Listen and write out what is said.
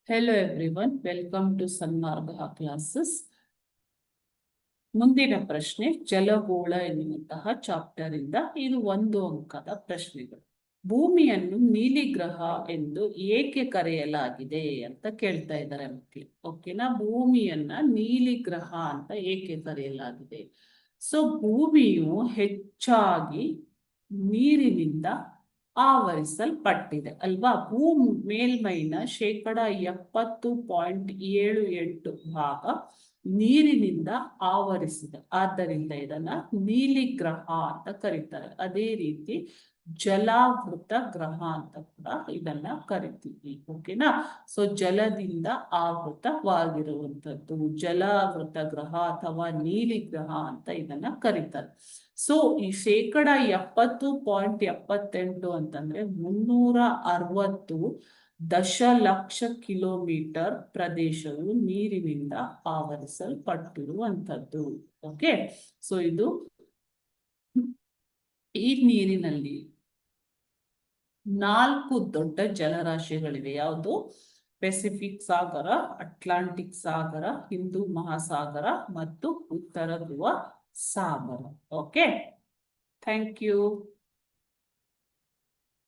Hello everyone, welcome to Sanmarga classes. ಮುಂದಿನ ಪ್ರಶ್ನೆ ಜಲಗೋಳ ಎನ್ನುವಂತಹ ಚಾಪ್ಟರ್ ಇಂದ ಇದು 1 ಅಂಕದ ಪ್ರಶ್ನೆಗಳು. ಭೂಮಿಯನ್ನು ನೀಲಿ ಗ್ರಹ ಎಂದು ಏಕೆ ಕರೆಯಲಾಗಿದೆ ಅಂತ ಕೇಳ್ತಾ ಇದ್ದಾರೆ ಮಕ್ಕಳು. ಓಕೆನಾ, ಭೂಮಿಯನ್ನ ನೀಲಿ ಗ್ರಹ ಅಂತ ಏಕೆ ಕರೆಯಲಾಗಿದೆ? ಸೊ ಭೂಮಿಯು ಹೆಚ್ಚಾಗಿ ನೀರಿನಿಂದ ಆವರಿಸಲ್ಪಟ್ಟಿದೆ ಅಲ್ವಾ. ಮೇಲ್ಮೈನ 70.78% ಭಾಗ ನೀರಿನಿಂದ ಆವರಿಸಿದೆ. ಆದ್ದರಿಂದ ಇದನ್ನ ನೀಲಿ ಗ್ರಹ ಅಂತ ಕರೀತಾರೆ. ಅದೇ ರೀತಿ ಜಲಾವೃತ ಗ್ರಹ ಅಂತ ಕೂಡ ಇದನ್ನ ಕರಿತೀವಿ. ಓಕೆನಾ, ಸೊ ಜಲದಿಂದ ಆವೃತವಾಗಿರುವಂತದ್ದು ಜಲಾವೃತ ಗ್ರಹ ಅಥವಾ ನೀಲಿ ಗ್ರಹ ಅಂತ ಇದನ್ನ ಕರೀತಾರೆ. ಸೊ ಈ 70.78 ಅಂತಂದ್ರೆ 360 ದಶಲಕ್ಷ ಕಿಲೋಮೀಟರ್ ಪ್ರದೇಶವು ನೀರಿನಿಂದ ಆವರಿಸಲ್ಪಟ್ಟಿರುವಂಥದ್ದು. ಓಕೆ, ಸೊ ಇದು ಈ ನೀರಿನಲ್ಲಿ 4 ದೊಡ್ಡ ಜಲರಾಶಿಗಳಿವೆ. ಯಾವುದು? ಪೆಸಿಫಿಕ್ ಸಾಗರ, ಅಟ್ಲಾಂಟಿಕ್ ಸಾಗರ, ಹಿಂದೂ ಮಹಾಸಾಗರ ಮತ್ತು ಉತ್ತರ ಧ್ರುವ ಸಾಗರ. Okay, thank you.